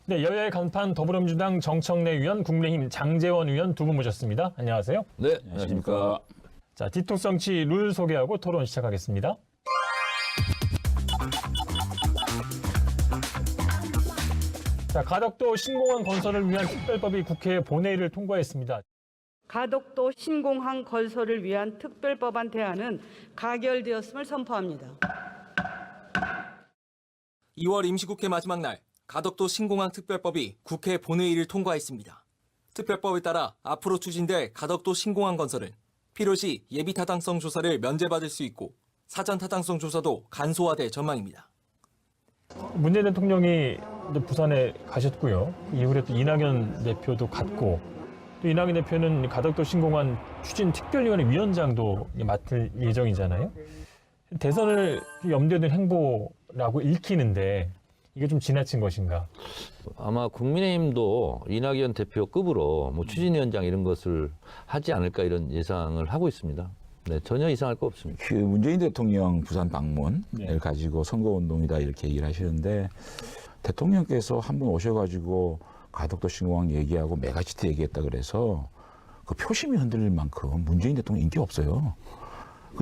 네, 여야의 간판 더불어민주당 정청래 의원, 국민의힘 장제원 의원 두 분 모셨습니다. 안녕하세요. 네, 안녕하십니까. 자, 디톡스 정치 룰 소개하고 토론 시작하겠습니다. 자, 가덕도 신공항 건설을 위한 특별법이 국회 본회의를 통과했습니다. 가덕도 신공항 건설을 위한 특별법안 대안은 가결되었음을 선포합니다. 2월 임시국회 마지막 날 가덕도 신공항 특별법이 국회 본회의를 통과했습니다. 특별법에 따라 앞으로 추진될 가덕도 신공항 건설은 필요시 예비 타당성 조사를 면제받을 수 있고 사전 타당성 조사도 간소화될 전망입니다. 문재인 대통령이 이제 부산에 가셨고요. 이후에 또 이낙연 대표도 갔고, 또 이낙연 대표는 가덕도 신공항 추진 특별위원회 위원장도 맡을 예정이잖아요. 대선을 염두에 둔 행보라고 읽히는데 이게 좀 지나친 것인가? 아마 국민의힘도 이낙연 대표급으로 뭐 추진위원장 이런 것을 하지 않을까 이런 예상을 하고 있습니다. 네, 전혀 이상할 거 없습니다. 그 문재인 대통령 부산 방문을 네. 가지고 선거운동이다 이렇게 얘기를 하시는데 대통령께서 한 번 오셔가지고 가덕도 신공항 얘기하고 메가시티 얘기했다 그래서 그 표심이 흔들릴 만큼 문재인 대통령 인기 없어요.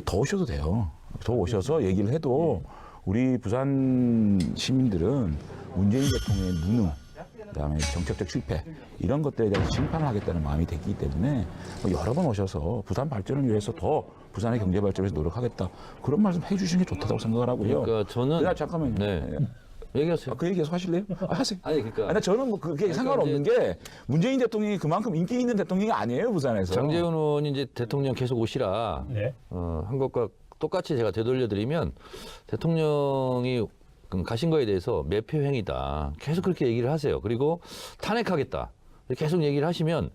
더 오셔도 돼요. 더 오셔서 얘기를 해도 우리 부산 시민들은 문재인 대통령의 무능, 그다음에 정책적 실패 이런 것들에 대해서 심판을 하겠다는 마음이 됐기 때문에 여러 번 오셔서 부산 발전을 위해서 더 부산의 경제 발전을 위해서 노력하겠다 그런 말씀 해주시는 게 좋다고 생각을 하고요. 그러니까 저는 잠깐만요. 네. 얘기하세요. 그 얘기 계속 하실래요? 하세요. 아니 그러니까 아니, 저는 뭐 그게 상관없는 게 문재인 대통령이 그만큼 인기 있는 대통령이 아니에요 부산에서. 장제원 의원이 이제 대통령 계속 오시라 네. 한 것과 똑같이 제가 되돌려드리면 대통령이 가신 거에 대해서 매표행위다. 계속 그렇게 얘기를 하세요. 그리고 탄핵하겠다. 계속 얘기를 하시면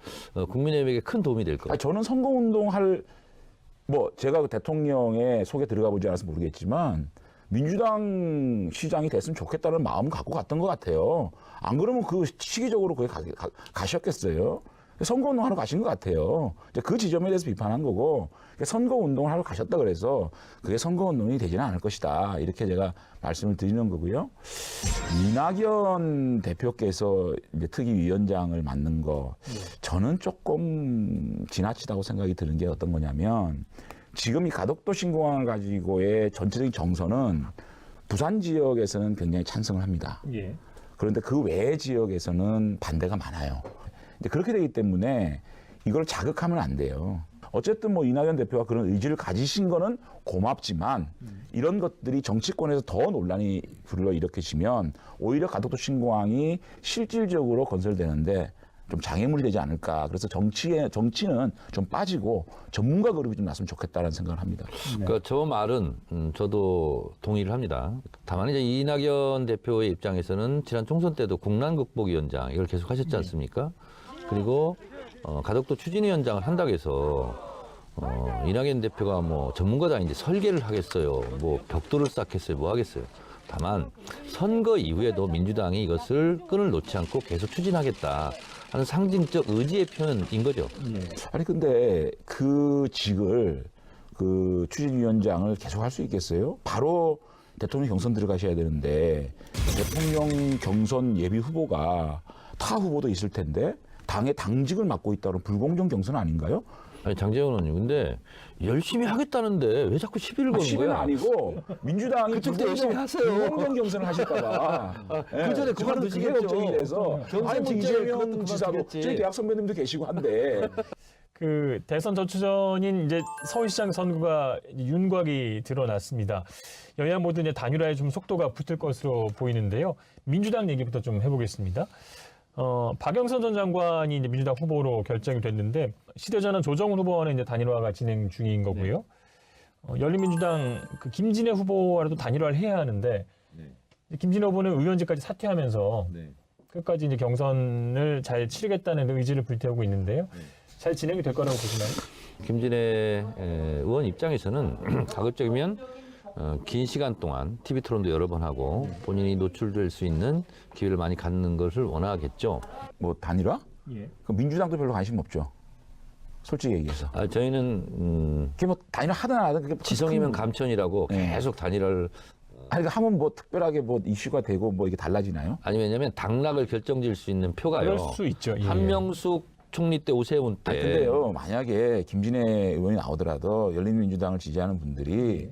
국민의힘에게 큰 도움이 될 거예요. 저는 선거운동할 뭐 제가 그 대통령의 속에 들어가 보지 않아서 모르겠지만 민주당 시장이 됐으면 좋겠다는 마음 갖고 갔던 것 같아요. 안 그러면 그 시기적으로 거기 가셨겠어요. 선거운동하러 가신 것 같아요. 이제 그 지점에 대해서 비판한 거고 선거운동을 하러 가셨다 그래서 그게 선거운동이 되지는 않을 것이다. 이렇게 제가 말씀을 드리는 거고요. 이낙연 대표께서 이제 특위위원장을 맡는 거 저는 조금 지나치다고 생각이 드는 게 어떤 거냐면 지금 이 가덕도 신공항을 가지고의 전체적인 정서는 부산 지역에서는 굉장히 찬성을 합니다. 예. 그런데 그 외 지역에서는 반대가 많아요. 이제 그렇게 되기 때문에 이걸 자극하면 안 돼요. 어쨌든 뭐 이낙연 대표가 그런 의지를 가지신 거는 고맙지만 이런 것들이 정치권에서 더 논란이 불러일으키시면 오히려 가덕도 신공항이 실질적으로 건설되는데 좀 장애물이 되지 않을까. 그래서 정치는 좀 빠지고 전문가 그룹이 좀 났으면 좋겠다라는 생각을 합니다. 그러니까 저 말은 저도 동의를 합니다. 다만 이제 이낙연 대표의 입장에서는 지난 총선 때도 국난극복위원장 이걸 계속 하셨지 않습니까? 그리고 가덕도 추진위원장을 한다고 해서 이낙연 대표가 뭐 전문가도 아닌데 설계를 하겠어요. 뭐 벽돌을 쌓겠어요. 뭐 하겠어요. 다만 선거 이후에도 민주당이 이것을 끈을 놓지 않고 계속 추진하겠다 하는 상징적 의지의 표현인 거죠. 아니 근데 그 직을 그 추진위원장을 계속 할 수 있겠어요? 바로 대통령 경선 들어가셔야 되는데 대통령 경선 예비 후보가 타 후보도 있을 텐데 당의 당직을 맡고 있다는 불공정 경선 아닌가요? 아니 장제원 의원님 근데 열심히 하겠다는데 왜 자꾸 시비를 거는 10은 거야? 아니고 민주당이 그쪽도 열심히 하세요. 불공정 경선을 하실까 봐. 그 전에 그만두시겠죠. 그게 걱정이 돼서 경선 아니 뭐 문제를 그것도 이재명 지사도 그만두겠지. 저희 대학 선배님도 계시고 한데 그 대선 전초전인 이제 서울시장 선거가 윤곽이 드러났습니다. 여야 모두 이제 단일화에 좀 속도가 붙을 것으로 보이는데요. 민주당 얘기부터 좀 해보겠습니다. 박영선 전 장관이 이제 민주당 후보로 결정이 됐는데 시대전환 조정훈 후보와는 이제 단일화가 진행 중인 거고요. 열린민주당 그 김진애 후보와도 단일화를 해야 하는데 김진애 후보는 의원직까지 사퇴하면서 끝까지 이제 경선을 잘 치르겠다는 의지를 불태우고 있는데요. 잘 진행이 될 거라고 보시나요? 김진애 의원 입장에서는 가급적이면 긴 시간 동안 TV 토론도 여러 번 하고 본인이 노출될 수 있는 기회를 많이 갖는 것을 원하겠죠. 뭐 단일화? 예. 그 민주당도 별로 관심 없죠. 솔직히 얘기해서. 저희는 그게 뭐 단일화 하든 안 하든 그게 지성이면 감천이라고 네. 계속 단일화를 아니, 하면 뭐 특별하게 뭐 이슈가 되고 뭐 이게 달라지나요? 아니 왜냐하면 당락을 결정질 수 있는 표가요. 그럴 수 있죠. 예. 한명숙 총리 때 오세훈 때. 아니, 근데요, 만약에 김진애 의원이 나오더라도 열린민주당을 지지하는 분들이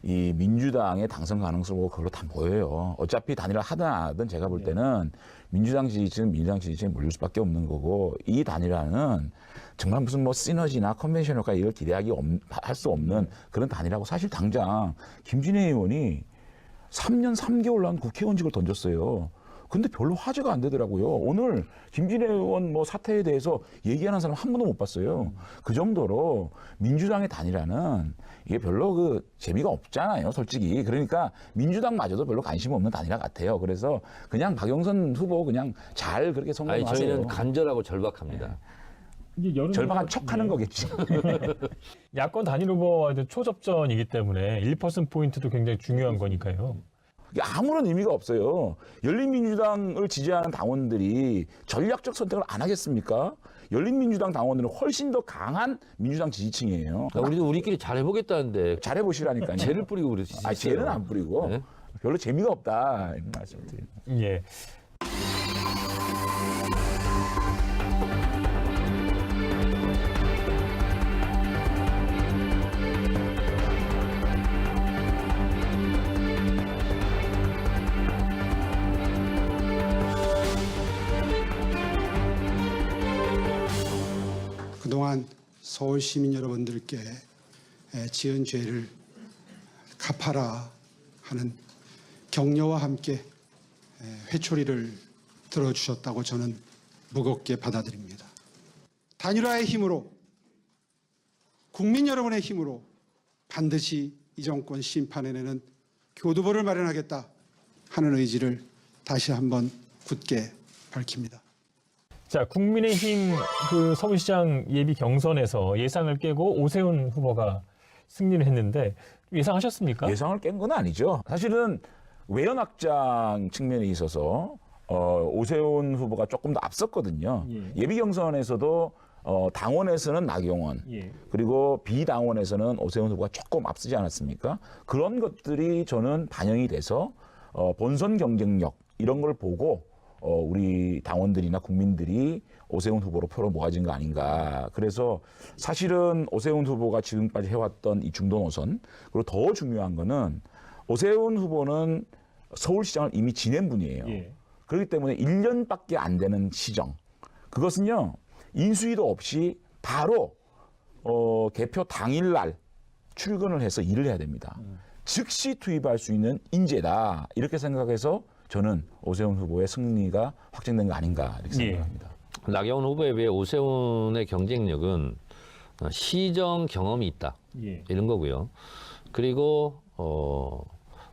이 민주당의 당선 가능성을 그걸로 다 보여요. 어차피 단일화 하든 안 하든 제가 볼 때는 민주당 지지층은 민주당 지지층에 몰릴 수밖에 없는 거고, 이 단일화는 정말 무슨 뭐 시너지나 컨벤션 효과 이걸 기대하기 할 수 없는 그런 단일화고, 사실 당장 김진애 의원이 3년 3개월 난 국회의원직을 던졌어요. 근데 별로 화제가 안 되더라고요. 오늘 김진애 의원 뭐 사태에 대해서 얘기하는 사람 한 번도 못 봤어요. 그 정도로 민주당의 단일화는 이게 별로 그 재미가 없잖아요, 솔직히. 그러니까 민주당마저도 별로 관심 없는 단일화 같아요. 그래서 그냥 박영선 후보 그냥 잘 그렇게 아니 성공하세요. 저희는 간절하고 절박합니다. 이게 여론조사- 절박한 척하는 예. 거겠지. 야권 단일 후보와의 초접전이기 때문에 1%포인트도 굉장히 중요한 거니까요. 이게 아무런 의미가 없어요. 열린민주당을 지지하는 당원들이 전략적 선택을 안 하겠습니까? 열린민주당 당원들은 훨씬 더 강한 민주당 지지층이에요. 그러니까 우리도 우리끼리 잘해보겠다는데 잘해보시라니까요. 죄를 뿌리고 그러시죠. 아, 죄는 안 뿌리고 네? 별로 재미가 없다 이런 말씀을 드립니다. 예. 그동안 서울 시민 여러분들께 지은 죄를 갚아라 하는 격려와 함께 회초리를 들어주셨다고 저는 무겁게 받아들입니다. 단일화의 힘으로, 국민 여러분의 힘으로 반드시 이 정권 심판해내는 교두보를 마련하겠다 하는 의지를 다시 한번 굳게 밝힙니다. 자, 국민의힘 그 서울시장 예비 경선에서 예상을 깨고 오세훈 후보가 승리를 했는데 예상하셨습니까? 예상을 깬 건 아니죠. 사실은 외연 확장 측면에 있어서 오세훈 후보가 조금 더 앞섰거든요. 예비 경선에서도 당원에서는 나경원, 예. 그리고 비당원에서는 오세훈 후보가 조금 앞서지 않았습니까? 그런 것들이 저는 반영이 돼서 본선 경쟁력 이런 걸 보고 우리 당원들이나 국민들이 오세훈 후보로 표를 모아진 거 아닌가. 그래서 사실은 오세훈 후보가 지금까지 해왔던 이 중도 노선, 그리고 더 중요한 거는 오세훈 후보는 서울시장을 이미 지낸 분이에요. 예. 그렇기 때문에 1년밖에 안 되는 시정. 그것은요, 인수위도 없이 바로 개표 당일날 출근을 해서 일을 해야 됩니다. 즉시 투입할 수 있는 인재다. 이렇게 생각해서 저는 오세훈 후보의 승리가 확정된 거 아닌가 이렇게 생각합니다. 나경원 후보에 비해 오세훈의 경쟁력은 시정 경험이 있다. 예. 이런 거고요. 그리고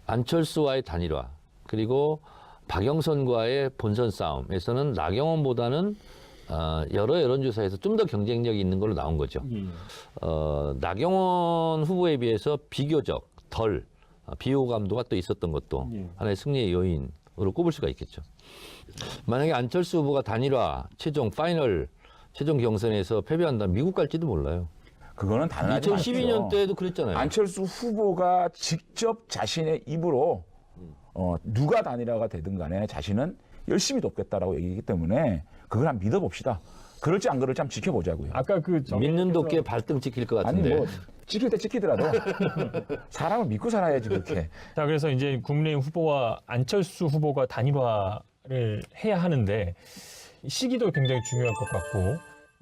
안철수와의 단일화, 그리고 박영선과의 본선 싸움에서는 나경원보다는 여러 여론조사에서 좀 더 경쟁력이 있는 걸로 나온 거죠. 예. 나경원 후보에 비해서 비교적 덜 비호감도가 또 있었던 것도 예. 하나의 승리의 요인으로 꼽을 수가 있겠죠. 만약에 안철수 후보가 단일화 최종 경선에서 패배한다면 미국 갈지도 몰라요. 그거는 당연하지 2012년 않죠. 때도 그랬잖아요. 안철수 후보가 직접 자신의 입으로 누가 단일화가 되든 간에 자신은 열심히 돕겠다라고 얘기했기 때문에 그걸 한번 믿어봅시다. 그럴지 안 그럴지 한번 지켜보자고요. 아까 그 믿는 도끼에 발등 찍힐 것 아니 같은데. 뭐 찍힐 때 찍히더라도 사람을 믿고 살아야지 그렇게. 자, 그래서 이제 국민의힘 후보와 안철수 후보가 단일화를 해야 하는데 시기도 굉장히 중요할 것 같고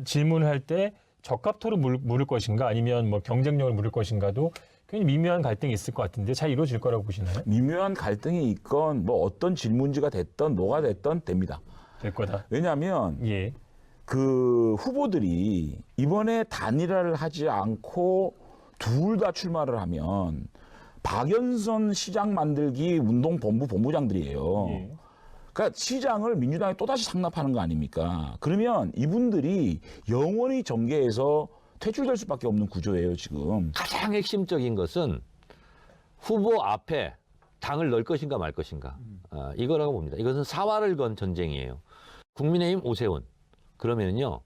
질문할 때 적합토를 물을 것인가 아니면 뭐 경쟁력을 물을 것인가도 굉장히 미묘한 갈등이 있을 것 같은데 잘 이루어질 거라고 보시나요? 미묘한 갈등이 있건 뭐 어떤 질문지가 됐던 뭐가 됐던 됩니다. 될 거다. 왜냐하면 예. 그 후보들이 이번에 단일화를 하지 않고 둘 다 출마를 하면 박연선 시장 만들기 운동 본부 본부장들이에요. 예. 그러니까 시장을 민주당이 또다시 상납하는 거 아닙니까? 그러면 이분들이 영원히 정계에서 퇴출될 수밖에 없는 구조예요, 지금. 가장 핵심적인 것은 후보 앞에 당을 넣을 것인가 말 것인가. 이거라고 봅니다. 이것은 사활을 건 전쟁이에요. 국민의힘 오세훈. 그러면요.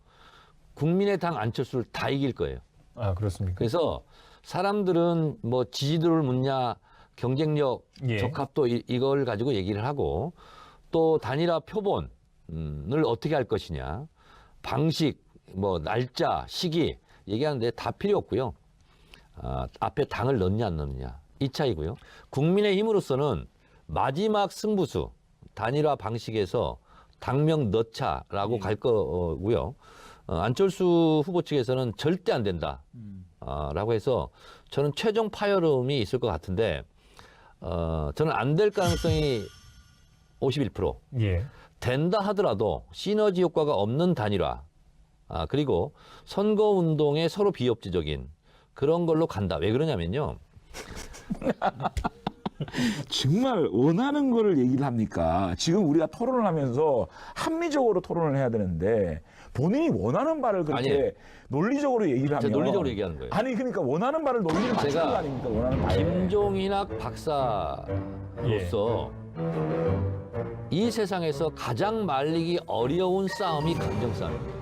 국민의당 안철수를 다 이길 거예요. 아, 그렇습니까? 그래서 사람들은 뭐 지지도를 묻냐, 경쟁력 예. 적합도 이걸 가지고 얘기를 하고 또 단일화 표본을 어떻게 할 것이냐, 방식, 뭐 날짜, 시기 얘기하는데 다 필요 없고요. 앞에 당을 넣느냐 안 넣느냐 이 차이고요. 국민의힘으로서는 마지막 승부수 단일화 방식에서 당명 넣자라고 갈 거고요. 안철수 후보 측에서는 절대 안 된다. 라고 해서 저는 최종 파열음이 있을 것 같은데 저는 안 될 가능성이 51%. 예. 된다 하더라도 시너지 효과가 없는 단일화. 그리고 선거운동에 서로 비협조적인 그런 걸로 간다. 왜 그러냐면요. 정말 원하는 거를 얘기를 합니까? 지금 우리가 토론을 하면서 합리적으로 토론을 해야 되는데 본인이 원하는 바를 그렇게 아니, 논리적으로 얘기를 하면 제가 논리적으로 얘기하는 거예요. 아니 그러니까 원하는 바를 논리를 맞추는 제가 거 아닙니까? 원하는 바에. 김종인학 박사로서 이 세상에서 가장 말리기 어려운 싸움이 감정 싸움입니다.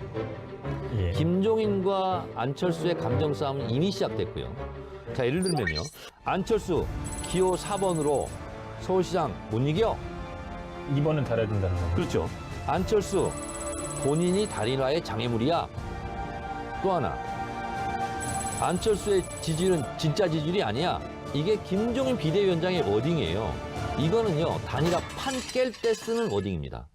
예. 김종인과 안철수의 감정 싸움은 이미 시작됐고요. 자, 예를 들면요. 안철수 기호 4번으로 서울시장 못 이겨? 2번은 달아야 된다는 거. 그렇죠. 안철수 본인이 단일화의 장애물이야. 또 하나. 안철수의 지지율은 진짜 지지율이 아니야. 이게 김종인 비대위원장의 워딩이에요. 이거는요. 단일화 판 깰 때 쓰는 워딩입니다.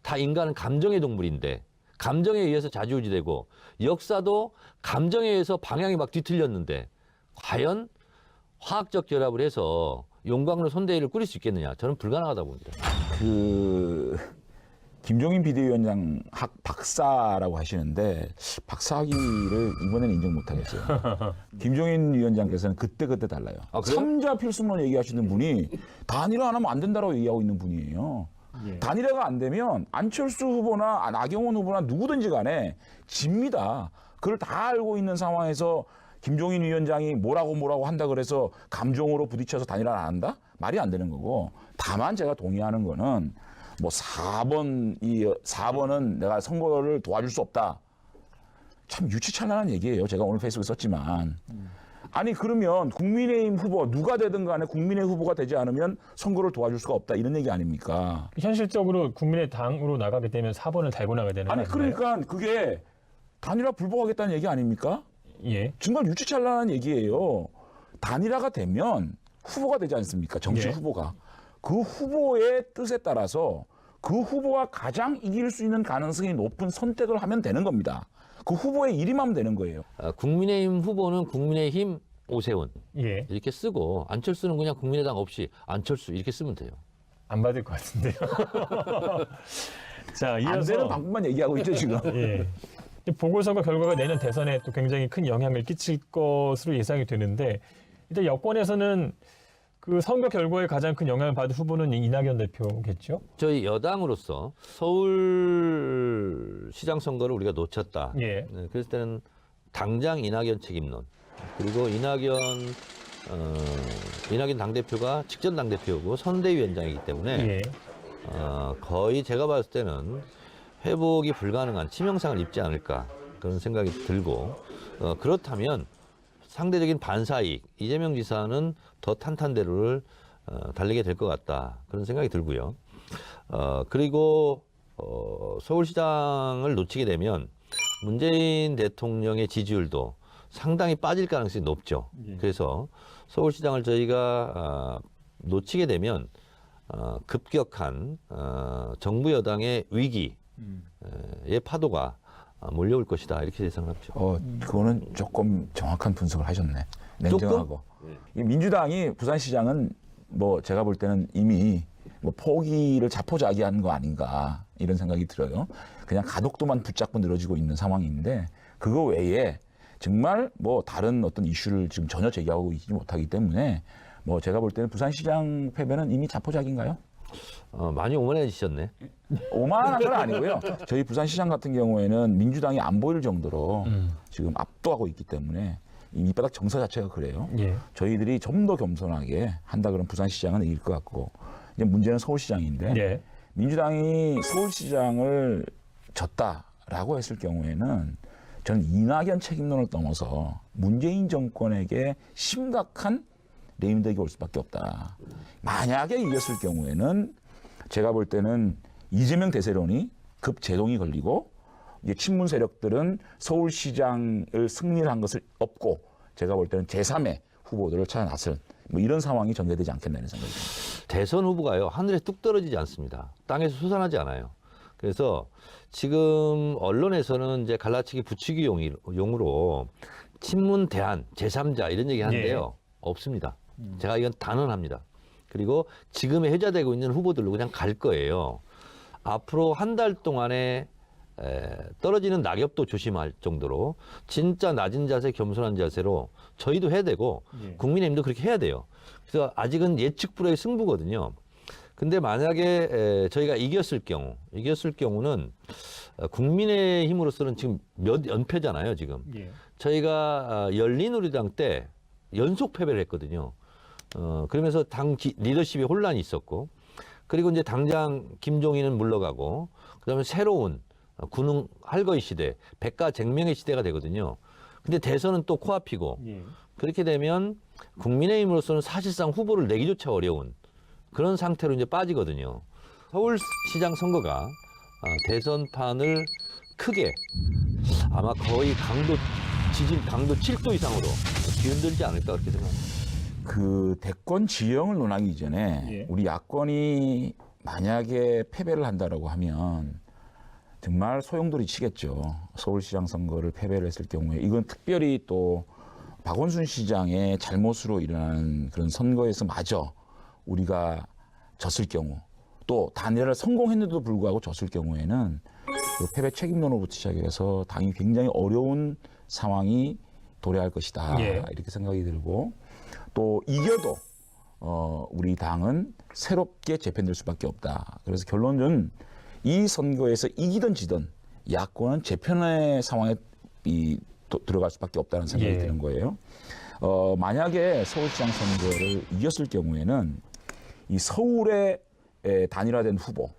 다 인간은 감정의 동물인데 감정에 의해서 좌지우지되고 역사도 감정에 의해서 방향이 막 뒤틀렸는데 과연 화학적 결합을 해서 용광로 선대위를 꾸릴 수 있겠느냐? 저는 불가능하다고 봅니다. 그 김종인 비대위원장 박사라고 하시는데 박사학위를 이번에는 인정 못 하겠어요. 김종인 위원장께서는 그때 달라요. 아, 그래요? 3자 필수론 얘기하시는 분이 단일화 안 하면 안 된다고 얘기하고 있는 분이에요. 예. 단일화가 안 되면 안철수 후보나 나경원 후보나 누구든지 간에 집니다. 그걸 다 알고 있는 상황에서 김종인 위원장이 뭐라고 한다 그래서 감정으로 부딪혀서 단일화를 안 한다? 말이 안 되는 거고. 다만 제가 동의하는 거는 뭐 4번은 내가 선거를 도와줄 수 없다. 참 유치찬란한 얘기예요. 제가 오늘 페이스북에 썼지만. 아니 그러면 국민의힘 후보 누가 되든 간에 국민의 후보가 되지 않으면 선거를 도와줄 수가 없다. 이런 얘기 아닙니까? 현실적으로 국민의당으로 나가게 되면 4번을 달고 나가야 되는 거 아니 아닌가요? 그러니까 그게 단일화 불복하겠다는 얘기 아닙니까? 예. 정말 유치찬란한 얘기예요. 단일화가 되면 후보가 되지 않습니까? 정치 예. 후보가. 그 후보의 뜻에 따라서 그 후보가 가장 이길 수 있는 가능성이 높은 선택을 하면 되는 겁니다. 그 후보의 이름하면 되는 거예요. 국민의힘 후보는 국민의힘 오세훈 예. 이렇게 쓰고 안철수는 그냥 국민의당 없이 안철수 이렇게 쓰면 돼요. 안 받을 것 같은데요. 자, 안 이어서 되는 방법만 얘기하고 있죠 지금. 예. 이 보궐선거 결과가 내년 대선에 또 굉장히 큰 영향을 끼칠 것으로 예상이 되는데 일단 여권에서는 그 선거 결과에 가장 큰 영향을 받은 후보는 이낙연 대표겠죠? 저희 여당으로서 서울시장 선거를 우리가 놓쳤다. 예. 네, 그랬을 때는 당장 이낙연 책임론 그리고 이낙연 당대표가 직전 당대표고 선대위원장이기 때문에 예. 거의 제가 봤을 때는 회복이 불가능한 치명상을 입지 않을까 그런 생각이 들고 그렇다면 상대적인 반사이익 이재명 지사는 더 탄탄대로를 달리게 될 것 같다 그런 생각이 들고요. 그리고 서울시장을 놓치게 되면 문재인 대통령의 지지율도 상당히 빠질 가능성이 높죠. 그래서 서울시장을 저희가 놓치게 되면 급격한 정부 여당의 위기의 파도가 몰려올 것이다 이렇게 예상합죠. 그거는 조금 정확한 분석을 하셨네. 냉정하고. 이 민주당이 부산시장은 뭐 제가 볼 때는 이미 뭐 포기를 자포자기한 거 아닌가 이런 생각이 들어요. 그냥 가덕도만 붙잡고 늘어지고 있는 상황인데 그거 외에 정말 뭐 다른 어떤 이슈를 지금 전혀 제기하고 있지 못하기 때문에 뭐 제가 볼 때는 부산시장 패배는 이미 자포자기인가요? 많이 오만해지셨네. 오만한 건 아니고요. 저희 부산시장 같은 경우에는 민주당이 안 보일 정도로 지금 압도하고 있기 때문에 이 밑바닥 정서 자체가 그래요. 예. 저희들이 좀 더 겸손하게 한다 그러면 부산시장은 이길 것 같고 이제 문제는 서울시장인데 예. 민주당이 서울시장을 졌다라고 했을 경우에는 저는 이낙연 책임론을 넘어서 문재인 정권에게 심각한 레임덕이 올 수밖에 없다. 만약에 이겼을 경우에는 제가 볼 때는 이재명 대세론이 급제동이 걸리고 이제 친문 세력들은 서울시장을 승리한 것을 업고 제가 볼 때는 제3의 후보들을 찾아 나설 뭐 이런 상황이 전개되지 않겠나는 생각이 듭니다. 대선 후보가요, 하늘에 뚝 떨어지지 않습니다. 땅에서 솟아나지 않아요. 그래서 지금 언론에서는 이제 갈라치기 붙이기 용으로 친문 대안 제3자 이런 얘기 하는데요. 없습니다. 제가 이건 단언합니다. 그리고 지금에 회자되고 있는 후보들로 그냥 갈 거예요. 앞으로 한 달 동안에 떨어지는 낙엽도 조심할 정도로 진짜 낮은 자세, 겸손한 자세로 저희도 해야 되고 국민의힘도 그렇게 해야 돼요. 그래서 아직은 예측 불허의 승부거든요. 근데 만약에 저희가 이겼을 경우는 국민의힘으로서는 지금 몇 연패잖아요, 지금. 저희가 열린우리당 때 연속 패배를 했거든요. 그러면서 당 리더십에 혼란이 있었고, 그리고 이제 당장 김종인은 물러가고, 그다음에 새로운 군웅 할거위 시대, 백가쟁명의 시대가 되거든요. 근데 대선은 또 코앞이고, 그렇게 되면 국민의힘으로서는 사실상 후보를 내기조차 어려운 그런 상태로 이제 빠지거든요. 서울시장 선거가 대선판을 크게 아마 거의 지진 강도 7도 이상으로 뒤흔들지 않을까 그렇게 생각합니다. 그 대권 지형을 논하기 이전에 우리 야권이 만약에 패배를 한다라고 하면 정말 소용돌이 치겠죠. 서울시장 선거를 패배를 했을 경우에 이건 특별히 또 박원순 시장의 잘못으로 일어나는 그런 선거에서 마저 우리가 졌을 경우 또 단일화를 성공했는데도 불구하고 졌을 경우에는 그 패배 책임론으로부터 시작해서 당이 굉장히 어려운 상황이 도래할 것이다. 이렇게 생각이 들고 또 이겨도 우리 당은 새롭게 재편될 수밖에 없다. 그래서 결론은 이 선거에서 이기든 지든 야권은 재편의 상황에 들어갈 수밖에 없다는 생각이 드는 거예요. 만약에 서울시장 선거를 이겼을 경우에는 이 서울의 단일화된 후보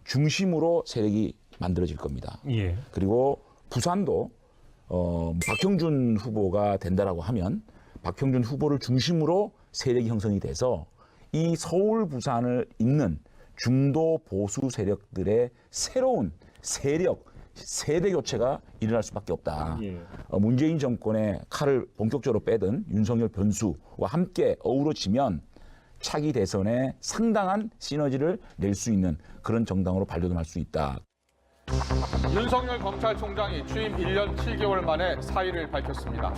중심으로 세력이 만들어질 겁니다. 그리고 부산도 박형준 후보가 된다라고 하면 박형준 후보를 중심으로 세력이 형성이 돼서 이 서울, 부산을 잇는 중도 보수 세력들의 새로운 세대 교체가 일어날 수밖에 없다. 문재인 정권의 칼을 본격적으로 빼든 윤석열 변수와 함께 어우러지면 차기 대선에 상당한 시너지를 낼 수 있는 그런 정당으로 발돋움할 수 있다. 윤석열 검찰총장이 취임 1년 7개월 만에 사의를 밝혔습니다.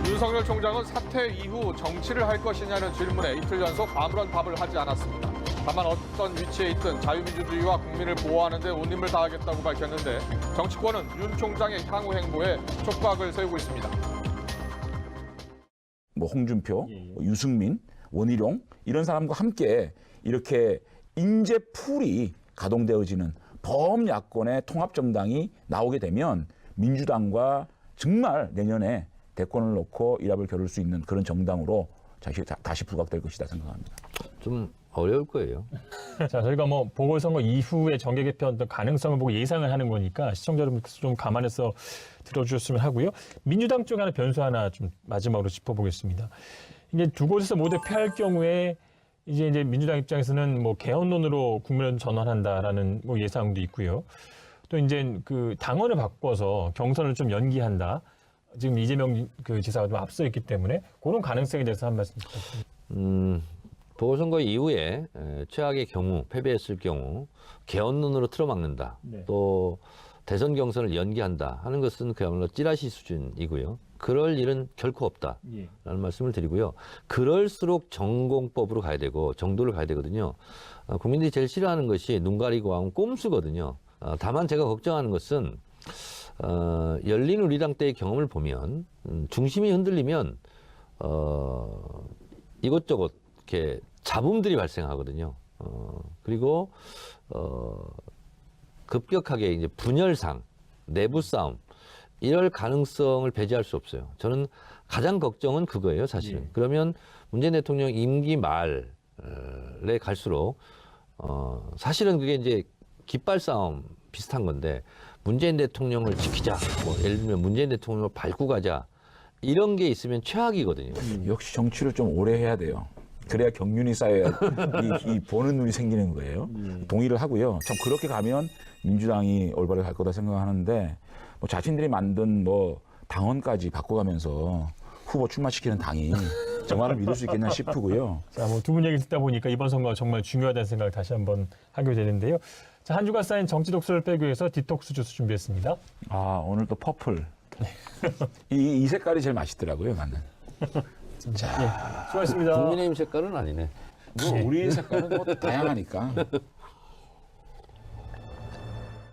윤석열 총장은 사퇴 이후 정치를 할 것이냐는 질문에 이틀 연속 아무런 답을 하지 않았습니다. 다만 어떤 위치에 있든 자유민주주의와 국민을 보호하는 데 온 힘을 다하겠다고 밝혔는데 정치권은 윤 총장의 향후 행보에 촉각을 세우고 있습니다. 뭐 홍준표, 유승민, 원희룡 이런 사람과 함께 이렇게 인재 풀이 가동되어지는 범야권의 통합정당이 나오게 되면 민주당과 정말 내년에 대권을 놓고 일합을 겨룰 수 있는 그런 정당으로 다시 부각될 것이다 생각합니다. 좀 어려울 거예요. 자, 저희가 뭐 보궐선거 이후에 정계 개편 어떤 가능성을 보고 예상을 하는 거니까 시청자 여러분께서 좀 감안해서 들어주셨으면 하고요. 민주당 쪽에 하나 변수 하나 좀 마지막으로 짚어보겠습니다. 이제 두 곳에서 모두 패할 경우에 이제 민주당 입장에서는 뭐 개헌론으로 국면을 전환한다라는 뭐 예상도 있고요. 또 이제 그 당원을 바꿔서 경선을 좀 연기한다. 지금 이재명 그 지사가 좀 앞서 있기 때문에 그런 가능성에 대해서 한 말씀 부탁드립니다. 보궐선거 이후에 최악의 경우 패배했을 경우 개헌론으로 틀어막는다. 또 대선 경선을 연기한다 하는 것은 그야말로 찌라시 수준이고요. 그럴 일은 결코 없다라는 말씀을 드리고요. 그럴수록 정공법으로 가야 되고 정도를 가야 되거든요. 국민들이 제일 싫어하는 것이 눈 가리고 하면 꼼수거든요. 다만 제가 걱정하는 것은 열린우리당 때의 경험을 보면 중심이 흔들리면 이것저것 이렇게 잡음들이 발생하거든요. 그리고 급격하게 이제 분열상, 내부 싸움 이럴 가능성을 배제할 수 없어요. 저는 가장 걱정은 그거예요, 사실은. 그러면 문재인 대통령 임기 말에 갈수록 사실은 그게 이제 깃발 싸움 비슷한 건데 문재인 대통령을 지키자, 뭐 예를 들면 문재인 대통령을 밟고 가자 이런 게 있으면 최악이거든요. 역시 정치를 좀 오래 해야 돼요. 그래야 경륜이 쌓여야 이 보는 눈이 생기는 거예요. 동의를 하고요. 참 그렇게 가면 민주당이 올바르게 갈 거다 생각하는데 뭐 자신들이 만든 뭐 당원까지 바꿔가면서 후보 출마시키는 당이 정말을 믿을 수 있겠냐 싶고요. 자, 뭐 두 분 얘기 듣다 보니까 이번 선거가 정말 중요하다는 생각을 다시 한번 하게 되는데요. 자, 한 주간 쌓인 정치 독서를 빼기 위해서 디톡스 주스 준비했습니다. 아 오늘 또 퍼플. 이 색깔이 제일 맛있더라고요, 나는. 자, 수고하셨습니다. 국민의힘 색깔은 아니네. 뭐 우리 색깔은 뭐 다양하니까.